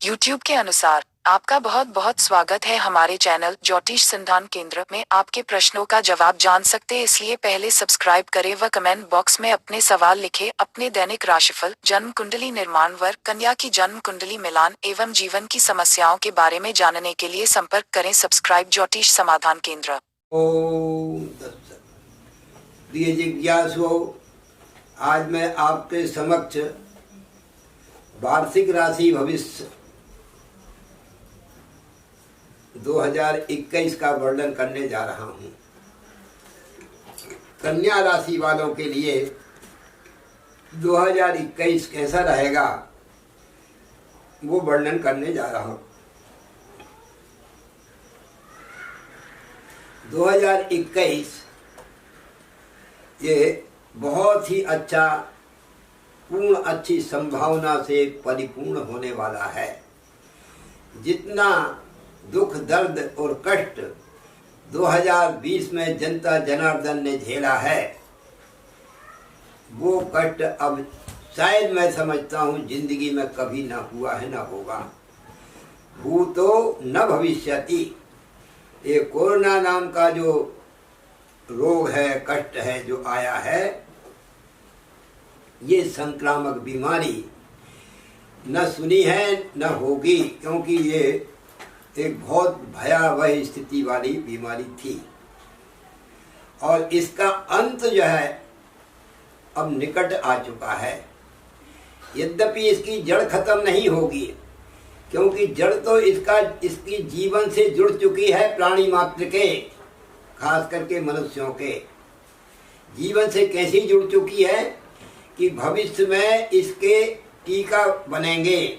YouTube के अनुसार आपका बहुत बहुत स्वागत है हमारे चैनल ज्योतिष संधान केंद्र में। आपके प्रश्नों का जवाब जान सकते इसलिए पहले सब्सक्राइब करें व कमेंट बॉक्स में अपने सवाल लिखें। अपने दैनिक राशिफल, जन्म कुंडली निर्माण, वर कन्या की जन्म कुंडली मिलान एवं जीवन की समस्याओं के बारे में जानने के लिए संपर्क करें सब्सक्राइब ज्योतिष समाधान केंद्र। ओम तत्सत। प्रिय जिज्ञासुओं, आज मैं आपके समक्ष वार्षिक राशि भविष्य 2021 का वर्णन करने जा रहा हूँ। कन्या राशि वालों के लिए 2021 कैसा रहेगा वो वर्णन करने जा रहा हूँ। 2021 ये बहुत ही अच्छा अच्छी संभावना से परिपूर्ण होने वाला है। जितना दुख, दर्द और कष्ट 2020 में जनता जनार्दन ने झेला है, वो कष्ट अब शायद मैं समझता हूँ जिंदगी में कभी न हुआ है, न होगा। भूतो न भविष्यति। ये कोरोना नाम का जो रोग है, कष्ट है जो आया है, ये संक्रामक बीमारी न सुनी है न होगी, क्योंकि ये एक बहुत भयावह स्थिति वाली बीमारी थी और इसका अंत जो है अब निकट आ चुका है। यद्यपि इसकी जड़ खत्म नहीं होगी, क्योंकि जड़ तो इसकी जीवन से जुड़ चुकी है। प्राणी मात्र के, खास करके मनुष्यों के जीवन से कैसी जुड़ चुकी है कि भविष्य में इसके टीका बनेंगे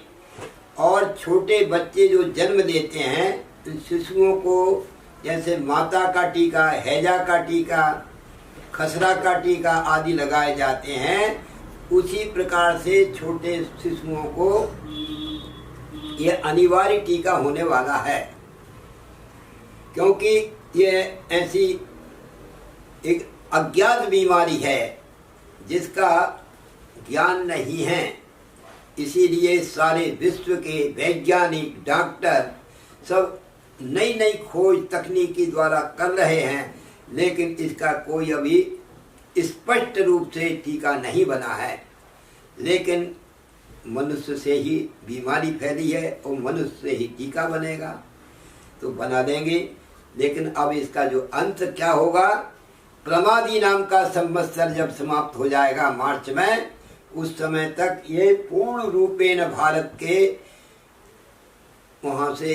और छोटे बच्चे जो जन्म देते हैं तो शिशुओं को जैसे माता का टीका, हैजा का टीका, खसरा का टीका आदि लगाए जाते हैं, उसी प्रकार से छोटे शिशुओं को ये अनिवार्य टीका होने वाला है। क्योंकि ये ऐसी एक अज्ञात बीमारी है जिसका ज्ञान नहीं है, इसीलिए सारे विश्व के वैज्ञानिक, डॉक्टर सब नई नई खोज तकनीकी द्वारा कर रहे हैं, लेकिन इसका कोई अभी स्पष्ट रूप से टीका नहीं बना है। लेकिन मनुष्य से ही बीमारी फैली है और मनुष्य से ही टीका बनेगा तो बना देंगे। लेकिन अब इसका जो अंत क्या होगा, प्रमादी नाम का संवत्सर जब समाप्त हो जाएगा मार्च में, उस समय तक ये पूर्ण रूपेण भारत के वहाँ से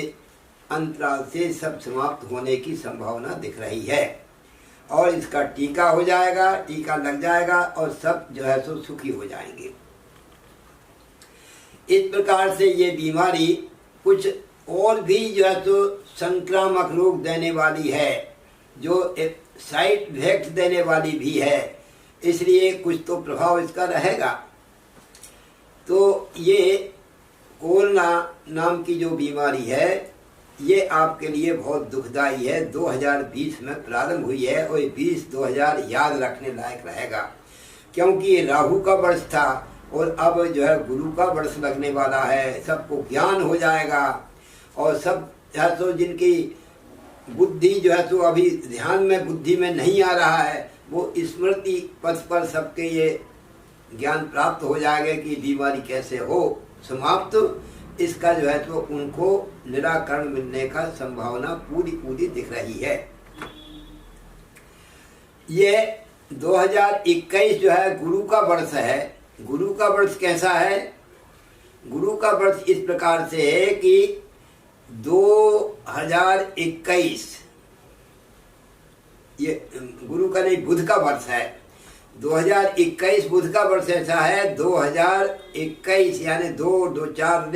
अंतराल से सब समाप्त होने की संभावना दिख रही है और इसका टीका हो जाएगा, टीका लग जाएगा और सब जो है सो सुखी हो जाएंगे। इस प्रकार से ये बीमारी कुछ और भी जो है तो संक्रामक रोग देने वाली है, जो साइड इफेक्ट देने वाली भी है, इसलिए कुछ तो प्रभाव इसका रहेगा। तो ये कोरोना नाम की जो बीमारी है ये आपके लिए बहुत दुखदाई है। 2020 में प्रारंभ हुई है और 20 याद रखने लायक रहेगा, क्योंकि ये राहु का वर्ष था और अब जो है गुरु का वर्ष लगने वाला है। सबको ज्ञान हो जाएगा और सब तो जिनकी बुद्धि जो है तो अभी ध्यान में, बुद्धि में नहीं आ रहा है, वो स्मृति पथ पर सबके ये ज्ञान प्राप्त हो जाएगा कि बीमारी कैसे हो समाप्त। इसका जो है तो उनको निराकरण मिलने का संभावना पूरी दिख रही है। ये 2021 जो है गुरु का वर्ष है। गुरु का वर्ष कैसा है? गुरु का वर्ष इस प्रकार से है कि 2021 ये गुरु का नहीं, बुध का वर्ष है। 2021 बुध का वर्ष ऐसा है। 2021 यानी 2 2 4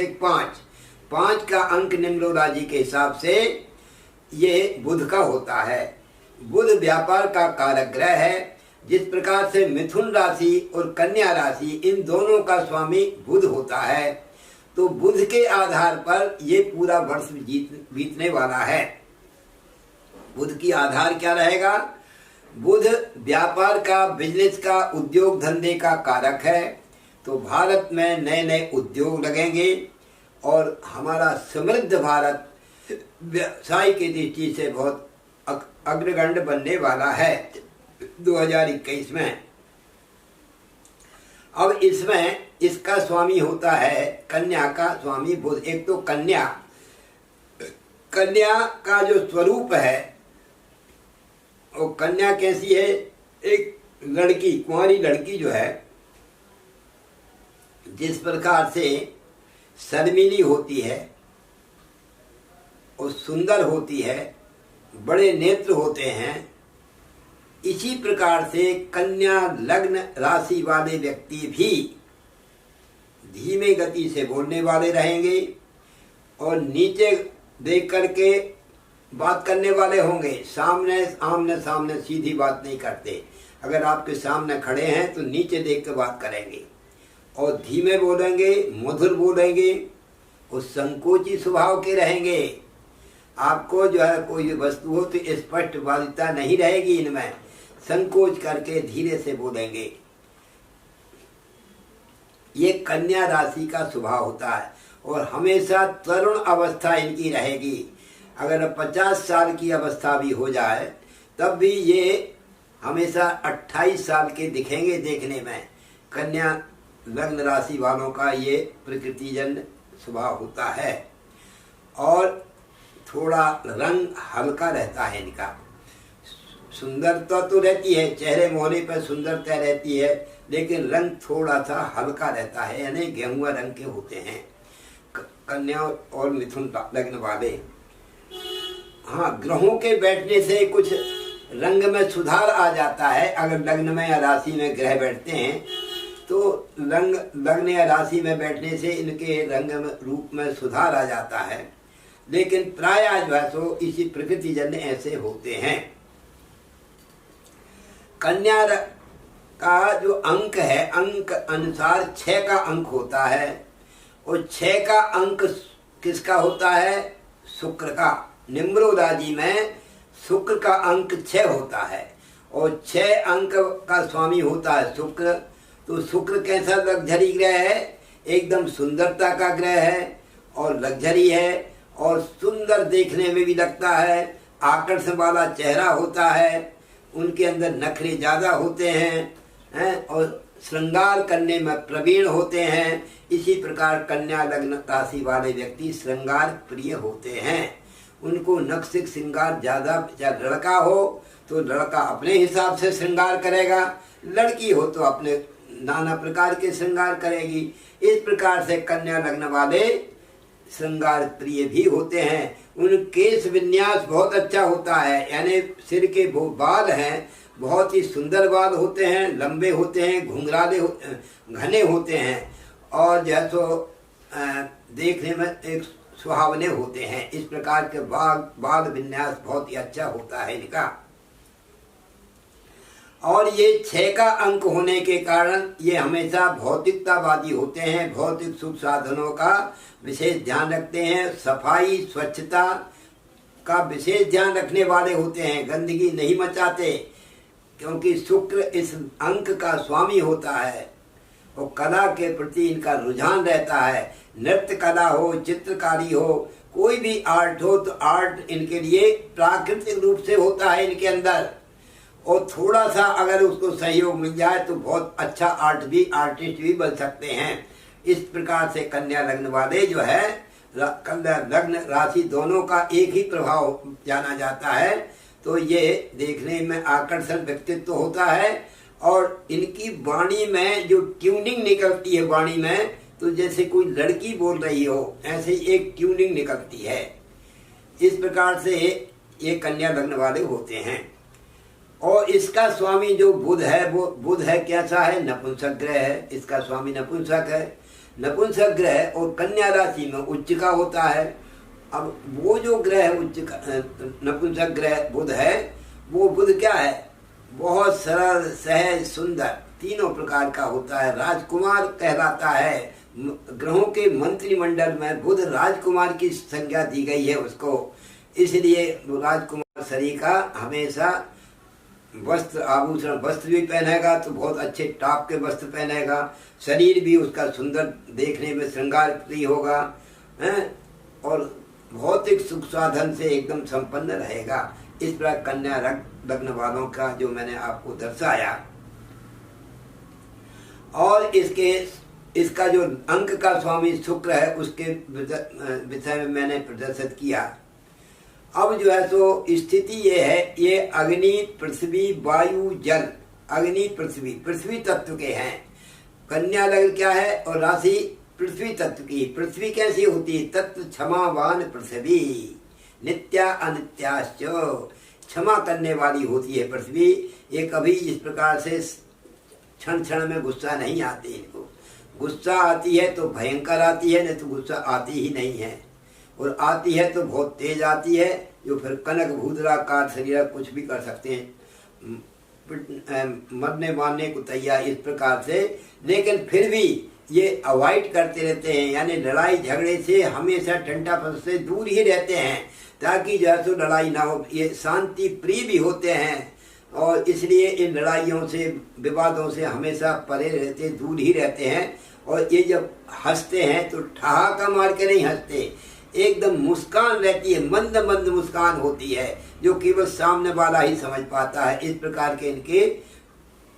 5 का अंक न्यूमरोलॉजी के हिसाब से ये बुध का होता है। बुध व्यापार का कारक ग्रह है। जिस प्रकार से मिथुन राशि और कन्या राशि इन दोनों का स्वामी बुध होता है, तो बुध के आधार पर ये पूरा वर्ष बीतने वाला है। बुध की आधार क्या रहेगा? बुध व्यापार का, बिजनेस का, उद्योग धंधे का कारक है। तो भारत में नए नए उद्योग लगेंगे और हमारा समृद्ध भारत व्यवसाय की दृष्टि से बहुत अग्रगण्य बनने वाला है 2021 में। अब इसमें इसका स्वामी होता है, कन्या का स्वामी बुध। एक तो कन्या का जो स्वरूप है वो कन्या कैसी है, एक लड़की, कुंवारी लड़की जो है, जिस प्रकार से शर्मीली होती है और सुंदर होती है, बड़े नेत्र होते हैं, इसी प्रकार से कन्या लग्न राशि वाले व्यक्ति भी धीमे गति से बोलने वाले रहेंगे और नीचे देख करके बात करने वाले होंगे। आमने सामने सीधी बात नहीं करते। अगर आपके सामने खड़े हैं तो नीचे देख कर बात करेंगे और धीमे बोलेंगे, मधुर बोलेंगे और संकोची स्वभाव के रहेंगे। आपको जो है कोई वस्तु हो तो स्पष्टवादिता नहीं रहेगी, इनमें संकोच करके धीरे से बोलेंगे। ये कन्या राशि का स्वभाव होता है और हमेशा तरुण अवस्था इनकी रहेगी। अगर 50 साल की अवस्था भी हो जाए तब भी ये हमेशा 28 साल के दिखेंगे देखने में। कन्या लग्न राशि वालों का ये प्रकृतिजन्य स्वभाव होता है और थोड़ा रंग हल्का रहता है इनका। सुंदरता तो रहती है, चेहरे मोहरे पर सुंदरता रहती है, लेकिन रंग थोड़ा सा हल्का रहता है, यानी गेहुआ रंग के होते हैं कन्या और मिथुन लग्न वाले। हाँ, ग्रहों के बैठने से कुछ रंग में सुधार आ जाता है। अगर लग्न में या राशि में ग्रह बैठते हैं तो लग्न या राशि में बैठने से इनके रंग में रूप में सुधार आ जाता है, लेकिन प्रायः जो है तो इसी प्रकृति जन्य ऐसे होते हैं। कन्या का जो अंक है, अंक अनुसार 6 का अंक होता है और 6 का अंक किसका होता है? शुक्र का। निम्रोदाजी में शुक्र का अंक 6 होता है और 6 अंक का स्वामी होता है शुक्र। तो शुक्र कैसा लग्जरी ग्रह है? एकदम सुंदरता का ग्रह है और लग्जरी है और सुंदर देखने में भी लगता है, आकर्षण वाला चेहरा होता है, उनके अंदर नखरे ज़्यादा होते हैं और श्रृंगार करने में प्रवीण होते हैं। इसी प्रकार कन्या लग्न राशि वाले व्यक्ति श्रृंगार प्रिय होते हैं। उनको नक्सिक श्रृंगार ज़्यादा, चाहे लड़का हो तो लड़का अपने हिसाब से श्रृंगार करेगा, लड़की हो तो अपने नाना प्रकार के श्रृंगार करेगी। इस प्रकार से कन्या लग्न वाले श्रृंगार प्रिय भी होते हैं। उन केश विन्यास बहुत अच्छा होता है, यानी सिर के वो बाल हैं बहुत ही सुंदर बाल होते हैं, लंबे होते हैं, घुंघराले घने होते हैं और जो तो देखने में एक सुहावने होते हैं। इस प्रकार के बाल विन्यास बहुत ही अच्छा होता है इनका। और ये 6 का अंक होने के कारण ये हमेशा भौतिकतावादी होते हैं, भौतिक सुख साधनों का विशेष ध्यान रखते हैं, सफाई स्वच्छता का विशेष ध्यान रखने वाले होते हैं, गंदगी नहीं मचाते, क्योंकि शुक्र इस अंक का स्वामी होता है और कला के प्रति इनका रुझान रहता है। नृत्य कला हो, चित्रकारी हो, कोई भी आर्ट हो तो आर्ट इनके लिए प्राकृतिक रूप से होता है इनके अंदर, और थोड़ा सा अगर उसको सहयोग मिल जाए तो बहुत अच्छा आर्टिस्ट भी बन सकते हैं। इस प्रकार से कन्या लग्न वाले जो है, कन्या लग्न राशि दोनों का एक ही प्रभाव जाना जाता है, तो ये देखने में आकर्षण व्यक्तित्व होता है। और इनकी वाणी में जो ट्यूनिंग निकलती है, वाणी में तो जैसे कोई लड़की बोल रही हो ऐसे ही एक ट्यूनिंग निकलती है। इस प्रकार से ये कन्या लग्न वाले होते हैं। और इसका स्वामी जो बुध है, वो बुध है कैसा है? नपुंसक ग्रह है। इसका स्वामी नपुंसक है। नपुंसक ग्रह और कन्या राशि में उच्च का होता है। अब वो जो ग्रह उच्च का नपुंसक ग्रह बुध है, वो बुध क्या है? बहुत सरल, सहज, सुंदर, तीनों प्रकार का होता है, राजकुमार कहलाता है। ग्रहों के मंत्रिमंडल में बुध राजकुमार की संज्ञा दी गई है उसको, इसलिए राजकुमार शरीर का हमेशा वस्त्र आभूषण वस्त्र भी पहनेगा तो बहुत अच्छे टॉप के वस्त्र पहनेगा, शरीर भी उसका सुंदर देखने में श्रृंगार प्रिय होगा हैं, और भौतिक सुख साधन से एकदम संपन्न रहेगा। इस प्रकार कन्या लग्न वालों का जो मैंने आपको दर्शाया, और इसका जो अंक का स्वामी शुक्र है उसके विषय में मैंने प्रदर्शित किया। अब जो है तो स्थिति ये है, ये अग्नि पृथ्वी वायु जल, अग्नि पृथ्वी, पृथ्वी तत्व के हैं। कन्या लग्न क्या है और राशि पृथ्वी तत्व की। पृथ्वी कैसी होती है? तत्व क्षमावान पृथ्वी, नित्या अनित्याश्च, क्षमा करने वाली होती है पृथ्वी। ये कभी इस प्रकार से क्षण क्षण में गुस्सा नहीं आती। इनको गुस्सा आती है तो भयंकर आती है, नहीं तो गुस्सा आती ही नहीं है, और आती है तो बहुत तेज आती है, जो फिर कनक भूदरा कार शरीर कुछ भी कर सकते हैं, मरने मारने को तैयार इस प्रकार से। लेकिन फिर भी ये अवॉइड करते रहते हैं, यानी लड़ाई झगड़े से हमेशा टंटापन से दूर ही रहते हैं, ताकि जो है तो लड़ाई ना हो। ये शांति प्रिय भी होते हैं, और इसलिए इन लड़ाइयों से विवादों से हमेशा परे रहते, दूर ही रहते हैं। और ये जब हंसते हैं तो ठहाका मार के नहीं हंसते, एकदम मुस्कान रहती है, मंद मंद मुस्कान होती है, जो केवल सामने वाला ही समझ पाता है। इस प्रकार के इनके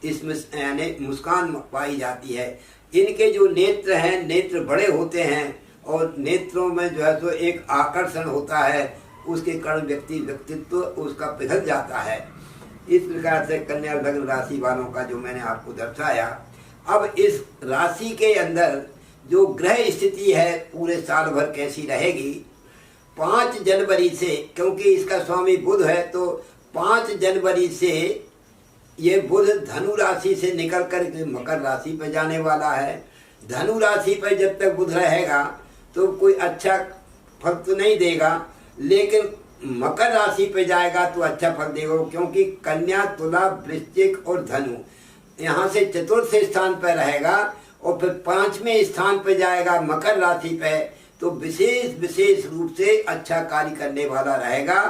इसमें यानी मुस्कान पाई जाती है। इनके जो नेत्र हैं, नेत्र बड़े होते हैं, और नेत्रों में जो है तो एक आकर्षण होता है, उसके कारण व्यक्तित्व उसका पिघल जाता है। इस प्रकार से कन्या लग्न राशि वालों का जो मैंने आपको दर्शाया। अब इस राशि के अंदर जो ग्रह स्थिति है पूरे साल भर कैसी रहेगी, 5 जनवरी से, क्योंकि इसका स्वामी बुध है, तो 5 जनवरी से ये बुध धनु राशि से निकल कर मकर राशि पर जाने वाला है। धनु राशि पर जब तक बुध रहेगा तो कोई अच्छा फल तो नहीं देगा, लेकिन मकर राशि पे जाएगा तो अच्छा फल देगा, क्योंकि कन्या, तुला, वृश्चिक और धनु यहाँ से चतुर्थ स्थान पर रहेगा, और फिर 5वें स्थान पर जाएगा मकर राशि पे, तो विशेष रूप से अच्छा कार्य करने वाला रहेगा।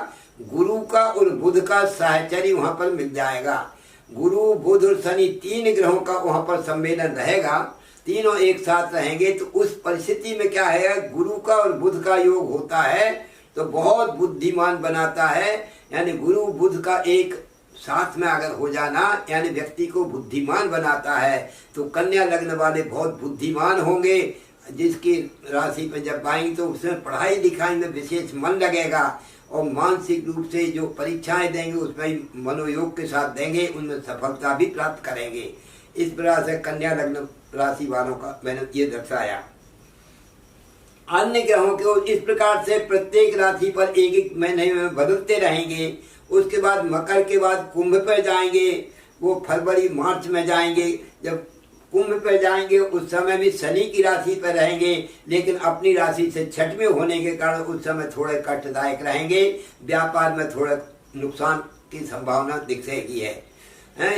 गुरु का और बुध का साहचर्य वहाँ पर मिल जाएगा। गुरु, बुध और शनि 3 ग्रहों का वहाँ पर सम्मेलन रहेगा, तीनों एक साथ रहेंगे। तो उस परिस्थिति में क्या है, गुरु का और बुध का योग होता है तो बहुत बुद्धिमान बनाता है। यानी गुरु बुध का एक साथ में अगर हो जाना, यानी व्यक्ति को बुद्धिमान बनाता है। तो कन्या लग्न वाले बहुत बुद्धिमान होंगे, जिसकी राशि पे जब आएंगे तो उसमें पढ़ाई लिखाई में विशेष मन लगेगा, और मानसिक रूप से जो परीक्षाएं देंगे उसमें मनोयोग के साथ देंगे, उनमें सफलता भी प्राप्त करेंगे। इस प्रकार से कन्या लग्न राशि वालों का मैंने ये दर्शाया। अन्य ग्रहों को इस प्रकार से प्रत्येक राशि पर एक एक महीने में बदलते रहेंगे। उसके बाद मकर के बाद कुंभ पर जाएंगे, वो फरवरी मार्च में जाएंगे। जब कुंभ पर जाएंगे उस समय भी शनि की राशि पर रहेंगे, लेकिन अपनी राशि से 6वें होने के कारण उस समय थोड़े कष्टदायक रहेंगे, व्यापार में थोड़ा नुकसान की संभावना दिखेगी है।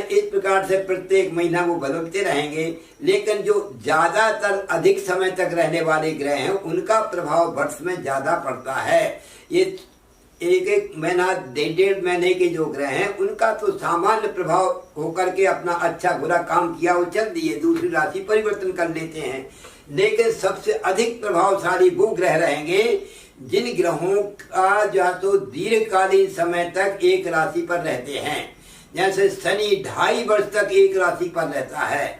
इस प्रकार से प्रत्येक महीना वो बदलते रहेंगे। लेकिन जो ज्यादातर अधिक समय तक रहने वाले ग्रह हैं उनका प्रभाव वर्ष में ज्यादा पड़ता है। ये एक महीना 1.5 महीने के जो ग्रह हैं उनका तो सामान्य प्रभाव होकर के अपना अच्छा बुरा काम किया वो चल दिए, दूसरी राशि परिवर्तन कर लेते हैं। लेकिन सबसे अधिक प्रभावशाली वो ग्रह रहेंगे जिन ग्रहों का जो है तो दीर्घकालीन समय तक एक राशि पर रहते हैं। जैसे शनि 2.5 वर्ष तक एक राशि पर रहता है,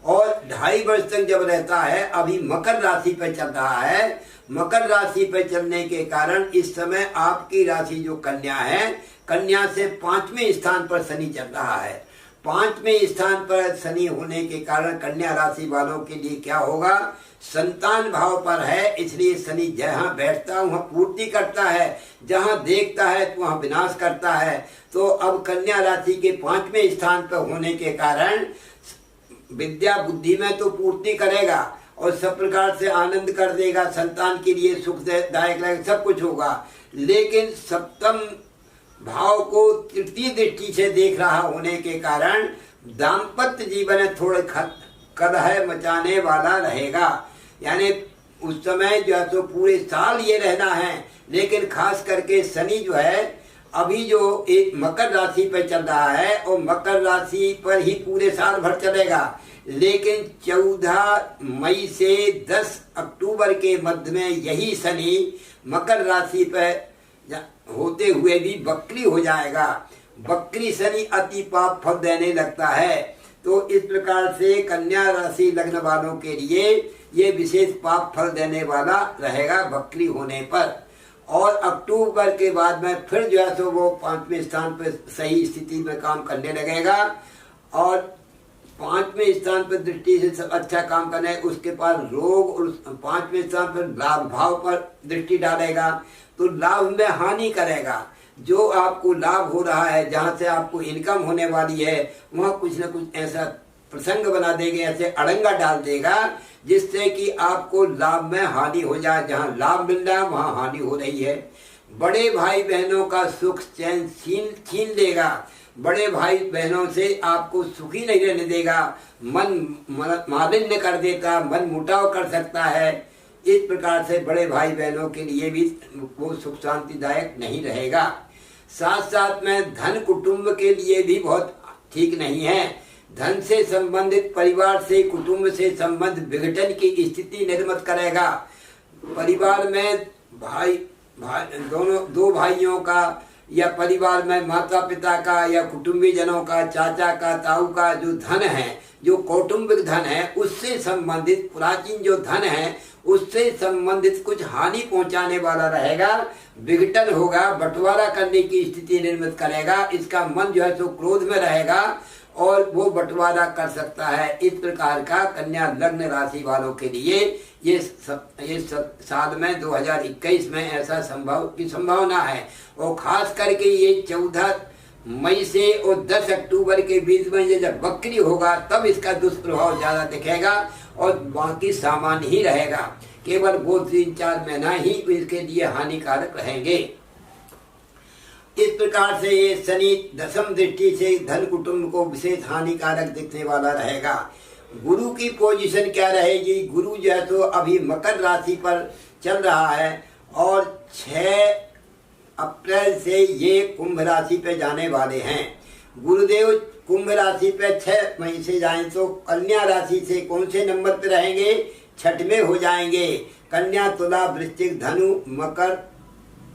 और 2.5 वर्ष तक जब रहता है, अभी मकर राशि पर चल रहा है। मकर राशि पर चलने के कारण इस समय आपकी राशि जो कन्या है, कन्या से 5वें स्थान पर शनि चल रहा है। 5वें स्थान पर शनि होने के कारण कन्या राशि वालों के लिए क्या होगा, संतान भाव पर है, इसलिए शनि जहाँ बैठता है वहाँ पूर्ति करता है, जहाँ देखता है तो वहाँ विनाश करता है। तो अब कन्या राशि के 5वें स्थान पर होने के कारण विद्या बुद्धि में तो पूर्ति करेगा और सब प्रकार से आनंद कर देगा, संतान के लिए सुखदायक लगेगा, सब कुछ होगा। लेकिन सप्तम भाव को तृतीय दृष्टि से देख रहा होने के कारण दाम्पत्य जीवन थोड़े कलह मचाने वाला रहेगा। यानी उस समय जो है तो पूरे साल ये रहना है, लेकिन खास करके शनि जो है अभी जो एक मकर राशि पर चल रहा है और मकर राशि पर ही पूरे साल भर चलेगा, लेकिन 14 मई से 10 अक्टूबर के मध्य में यही शनि मकर राशि पर होते हुए भी वक्री हो जाएगा। वक्री शनि अति पाप फल देने लगता है। तो इस प्रकार से कन्या राशि लग्न वालों के लिए ये विशेष पाप फल देने वाला रहेगा वक्री होने पर। और अक्टूबर के बाद में फिर जो है तो वो 5वें स्थान पर सही स्थिति में काम करने लगेगा और 5वें स्थान पर दृष्टि से सब अच्छा काम करना है। उसके बाद रोग और 5वें स्थान पर लाभ भाव पर दृष्टि डालेगा तो लाभ में हानि करेगा। जो आपको लाभ हो रहा है, जहाँ से आपको इनकम होने वाली है, वहाँ कुछ न कुछ ऐसा प्रसंग बना देंगे, ऐसे अड़ंगा डाल देगा जिससे कि आपको लाभ में हानि हो जाए। जहाँ लाभ मिल रहा है वहाँ हानि हो रही है। बड़े भाई बहनों का सुख चैन छीन लेगा। बड़े भाई बहनों से आपको सुखी नहीं रहने देगा, मन मालिन्य कर देता, मन मुटाव कर सकता है। इस प्रकार से बड़े भाई बहनों के लिए भी वो सुख शांतिदायक नहीं रहेगा। साथ साथ में धन कुटुंब के लिए भी बहुत ठीक नहीं है। धन से संबंधित परिवार से कुटुंब से संबंध विघटन की स्थिति निर्मित करेगा। परिवार में भाई दोनों दो भाइयों का या परिवार में माता पिता का या कुटुंबी जनों का, चाचा का, ताऊ का जो धन है, जो कौटुंबिक धन है, उससे संबंधित प्राचीन जो धन है उससे संबंधित कुछ हानि पहुंचाने वाला रहेगा। विघटन होगा, बंटवारा करने की स्थिति निर्मित करेगा। इसका मन जो है तो क्रोध में रहेगा और वो बंटवारा कर सकता है। इस प्रकार का कन्या लग्न राशि वालों के लिए ये साल में 2021 में ऐसा संभावना है। और खास करके ये 14 मई से और 10 अक्टूबर के बीच में ये जब वक्री होगा तब इसका दुष्प्रभाव ज्यादा दिखेगा और बाकी सामान्य ही रहेगा। केवल वो 3-4 महीना ही इसके लिए हानिकारक रहेंगे। इस प्रकार से ये शनि दशम दृष्टि से धन कुटुंब को विशेष हानिकारक दिखने वाला रहेगा। गुरु की पोजीशन क्या रहेगी? गुरु जो है तो अभी मकर राशि पर चल रहा है और 6 अप्रैल से ये कुंभ राशि पे जाने वाले हैं। गुरुदेव कुंभ राशि पे 6 मई से जाएं तो कन्या राशि से कौन से नंबर पे रहेंगे? 6वें हो जाएंगे। कन्या, तुला, वृश्चिक, धनु, मकर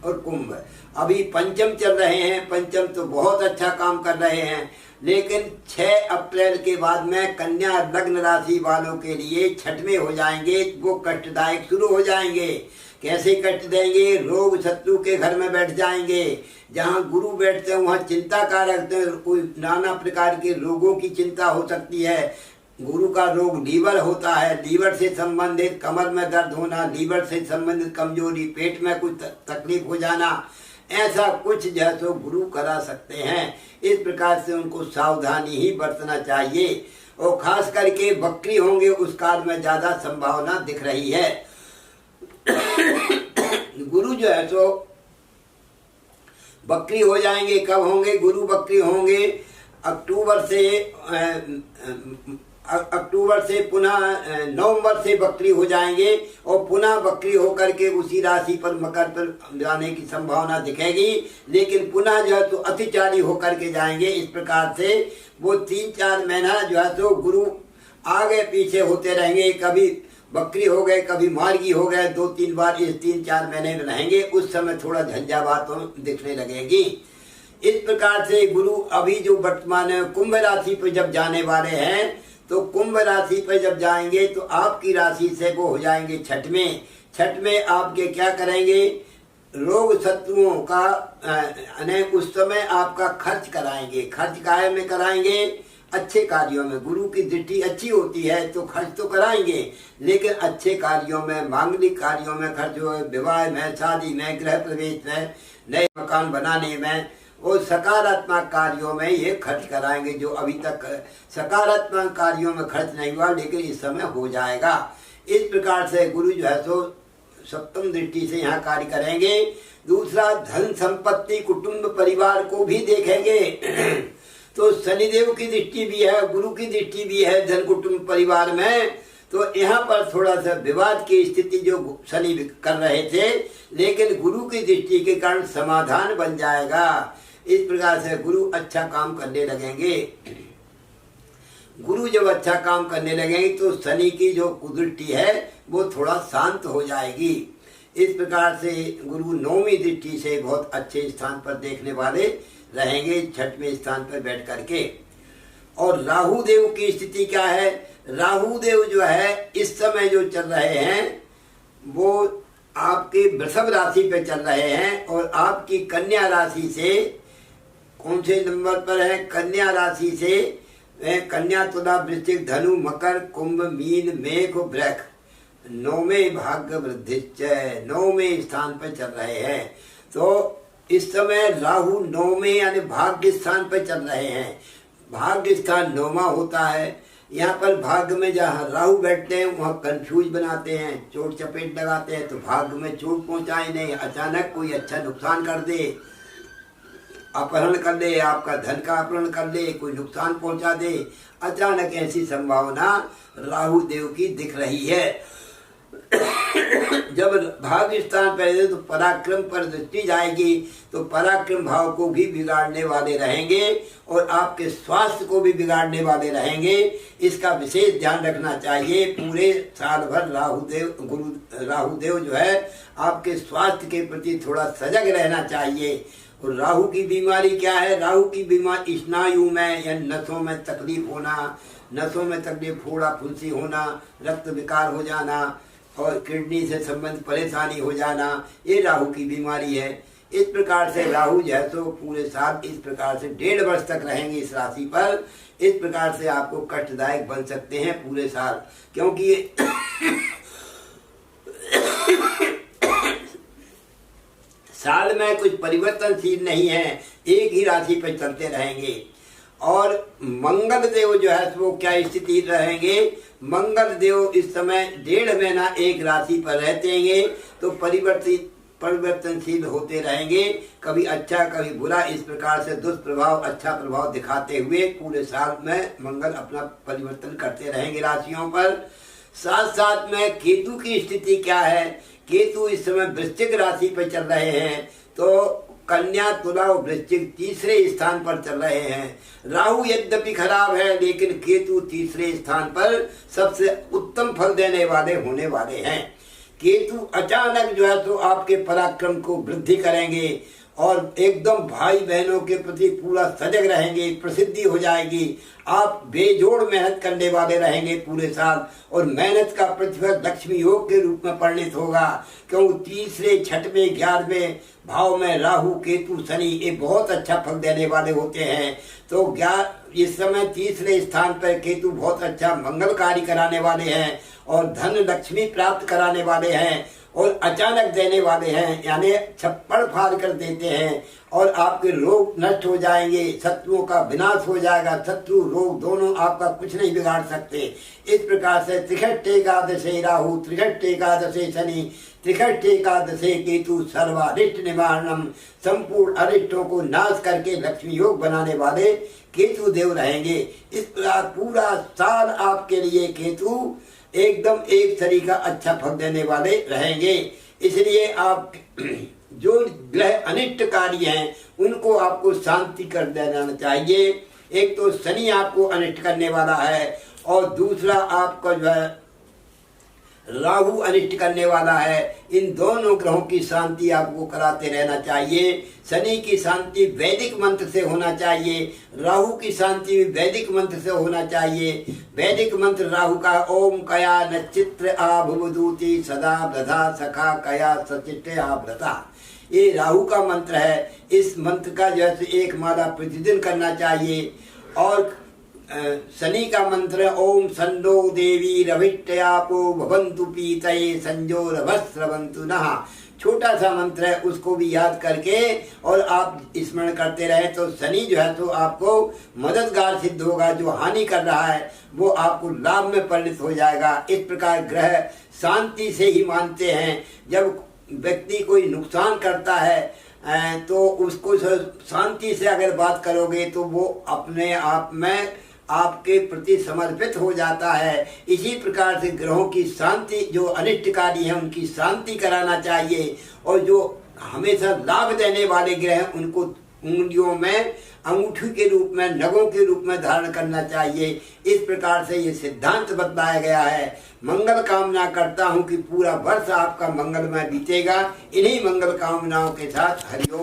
और कुंभ। अभी पंचम चल रहे हैं। पंचम तो बहुत अच्छा काम कर रहे हैं, लेकिन 6 अप्रैल के बाद में कन्या लग्न राशि वालों के लिए 6वें हो जाएंगे। वो कष्टदायक शुरू हो जाएंगे। कैसे कष्ट देंगे? रोग शत्रु के घर में बैठ जाएंगे। जहाँ गुरु बैठते हैं वहाँ चिंता कारक कोई नाना प्रकार के रोगों की चिंता हो सकती है। गुरु का रोग लीवर होता है। लीवर से संबंधित कमर में दर्द होना, लीवर से संबंधित कमजोरी, पेट में कुछ तकलीफ हो जाना, ऐसा कुछ जैसो गुरु करा सकते हैं। इस प्रकार से उनको सावधानी ही बरतना चाहिए। और खास करके वक्री होंगे उस काल में ज्यादा संभावना दिख रही है। गुरु जो है तो वक्री हो जाएंगे। कब होंगे? गुरु वक्री होंगे अक्टूबर से पुनः नवंबर से वक्री हो जाएंगे और पुनः वक्री होकर के उसी राशि पर मकर पर जाने की संभावना दिखेगी। लेकिन पुनः जो है तो अतिचारी होकर के जाएंगे। इस प्रकार से वो 3-4 महीना जो है तो गुरु आगे पीछे होते रहेंगे। कभी वक्री हो गए, कभी मार्गी हो गए, 2-3 बार इस 3-4 महीने में रहेंगे। उस समय थोड़ा झंझावात दिखने लगेगी। इस प्रकार से गुरु अभी जो वर्तमान कुंभ राशि पर जब जाने वाले हैं तो कुंभ राशि पर जब जाएंगे तो आपकी राशि से वो हो जाएंगे 6वें आपके क्या करेंगे? रोग शत्रुओं का उस समय आपका खर्च कराएंगे। खर्च काहे में कराएंगे? अच्छे कार्यों में। गुरु की दृष्टि अच्छी होती है तो खर्च तो कराएंगे, लेकिन अच्छे कार्यों में, मांगलिक कार्यों में खर्च हो, विवाह में, शादी में, गृह प्रवेश में, नए मकान बनाने में और सकारात्मक कार्यों में ये खर्च कराएंगे। जो अभी तक सकारात्मक कार्यों में खर्च नहीं हुआ लेकिन इस समय हो जाएगा। इस प्रकार से गुरु जो है तो सप्तम दृष्टि से यहाँ कार्य करेंगे। दूसरा, धन संपत्ति कुटुंब परिवार को भी देखेंगे। तो शनिदेव की दृष्टि भी है, गुरु की दृष्टि भी है धन कुटुंब परिवार में। तो यहाँ पर थोड़ा सा विवाद की स्थिति जो शनि कर रहे थे, लेकिन गुरु की दृष्टि के कारण समाधान बन जाएगा। इस प्रकार से गुरु अच्छा काम करने लगेंगे। गुरु जब अच्छा काम करने लगेंगे तो शनि की जो कुदृष्टि है वो थोड़ा शांत हो जाएगी। इस प्रकार से गुरु नौवीं दृष्टि से बहुत अच्छे स्थान पर देखने वाले रहेंगे, छठवें स्थान पर बैठ करके। और राहु देव की स्थिति क्या है? राहु देव जो है इस समय जो चल रहे हैं वो आपके वृषभ राशि पे चल रहे हैं और आपकी कन्या राशि से कौन से नंबर पर है? कन्या राशि से कन्या, तुला, वृश्चिक, धनु, मकर, कुंभ, मीन, मेघ, वृक, नौवें भाग्य वृद्धिश्च, नौवें स्थान पर चल रहे हैं। तो इस समय राहु नौवें यानी भाग्य स्थान पर चल रहे हैं। भाग्य स्थान नौवां होता है। यहाँ पर भाग्य में जहाँ राहु बैठते हैं वहाँ कंफ्यूज बनाते हैं, चोट चपेट लगाते हैं, तो भाग्य में चोट पहुँचाए नहीं, अचानक कोई अच्छा नुकसान कर दे, अपहरण कर ले, आपका धन का अपहरण कर ले, कोई नुकसान पहुंचा दे, अचानक ऐसी संभावना राहु देव की दिख रही है। जब भाग्य स्थान पर तो पराक्रम पर दृष्टि जाएगी तो पराक्रम भाव को भी बिगाड़ने वाले रहेंगे और आपके स्वास्थ्य को भी बिगाड़ने वाले रहेंगे। इसका विशेष ध्यान रखना चाहिए। पूरे साल भर राहुदेव जो है आपके स्वास्थ्य के प्रति थोड़ा सजग रहना चाहिए। और राहु की बीमारी क्या है? राहु की बीमारी स्नायु में या नसों में तकलीफ होना, नसों में तकलीफ, फोड़ा फुंसी होना, रक्त विकार हो जाना और किडनी से संबंधित परेशानी हो जाना, ये राहु की बीमारी है। इस प्रकार से राहु जो है तो पूरे साल इस प्रकार से 1.5 वर्ष तक रहेंगे इस राशि पर। इस प्रकार से आपको कष्टदायक बन सकते हैं पूरे साल, क्योंकि ये साल में कुछ परिवर्तनशील नहीं है, एक ही राशि पर चलते रहेंगे। और मंगल देव जो है वो क्या स्थिति रहेंगे? मंगल देव इस समय 1.5 महीना एक राशि पर रहते हैं तो परिवर्तनशील होते रहेंगे, कभी अच्छा कभी बुरा। इस प्रकार से दुष्प्रभाव अच्छा प्रभाव दिखाते हुए पूरे साल में मंगल अपना परिवर्तन करते रहेंगे राशियों पर। साथ साथ में केतु की स्थिति क्या है? केतु इस समय वृश्चिक राशि पर चल रहे हैं तो कन्या, तुला और वृश्चिक तीसरे स्थान पर चल रहे हैं। राहु यद्यपि खराब है लेकिन केतु तीसरे स्थान पर सबसे उत्तम फल देने वाले होने वाले हैं। केतु अचानक जो है तो आपके पराक्रम को वृद्धि करेंगे और एकदम भाई बहनों के प्रति पूरा सजग रहेंगे, प्रसिद्धि हो जाएगी। आप बेजोड़ मेहनत करने वाले रहेंगे पूरे साल और मेहनत का प्रतिफल लक्ष्मी योग के रूप में परिणित होगा, क्योंकि तीसरे, छठवें, 11वें भाव में राहु, केतु, शनि ये बहुत अच्छा फल देने वाले होते हैं। तो इस समय तीसरे स्थान पर केतु बहुत अच्छा मंगलकारी कराने वाले हैं और धन लक्ष्मी प्राप्त कराने वाले हैं और अचानक देने वाले हैं, यानी छप्पड़ फाड़ कर देते हैं और आपके रोग नष्ट हो जाएंगे, शत्रुओं का विनाश हो जाएगा। शत्रु रोग दोनों आपका कुछ नहीं बिगाड़ सकते। इस प्रकार से त्रिखट्टे एकादशे राहु, त्रिखट्टे एकादशे शनि, त्रिखट्टे एकादशे केतु, सर्वारिष्ट निवारणम, संपूर्ण अरिष्टों को नाश करके लक्ष्मी योग बनाने वाले केतु देव रहेंगे। इस प्रकार पूरा साल आपके लिए केतु एकदम एक तरीका अच्छा फल देने वाले रहेंगे। इसलिए आप जो ग्रह अनिष्टकारी हैं उनको आपको शांति कर देना चाहिए। एक तो शनि आपको अनिष्ट करने वाला है और दूसरा आपका जो है राहु अनिष्ट करने वाला है। इन दोनों ग्रहों की शांति आपको कराते रहना चाहिए। शनि की शांति वैदिक मंत्र से होना चाहिए, राहु की शांति वैदिक मंत्र से होना चाहिए। वैदिक मंत्र राहु का ओम कया नचित्र आभुवदूति सदा ब्रधा सखा कया सचित्र आभ्रता, ये राहु का मंत्र है। इस मंत्र का जैसे एक माला प्रतिदिन करना चाहिए। और शनि का मंत्र ओम सन्नो देवी रविट्यापो भवन्तु पीतये संजोरभस्रवन्तु नः, छोटा सा मंत्र है, उसको भी याद करके और आप स्मरण करते रहे तो शनि जो है तो आपको मददगार सिद्ध होगा। जो हानि कर रहा है वो आपको लाभ में परिणित हो जाएगा। इस प्रकार ग्रह शांति से ही मानते हैं। जब व्यक्ति कोई नुकसान करता है तो उसको शांति से अगर बात करोगे तो वो अपने आप में आपके प्रति समर्पित हो जाता है। इसी प्रकार से ग्रहों की शांति, जो अनिष्टकारी है उनकी शांति कराना चाहिए और जो हमेशा लाभ देने वाले ग्रह हैं उनको उंगलियों में अंगूठी के रूप में, नगों के रूप में धारण करना चाहिए। इस प्रकार से ये सिद्धांत बताया गया है। मंगल कामना करता हूँ कि पूरा वर्ष आपका मंगलमय बीतेगा। इन्हीं मंगल कामनाओं के साथ हरिओम।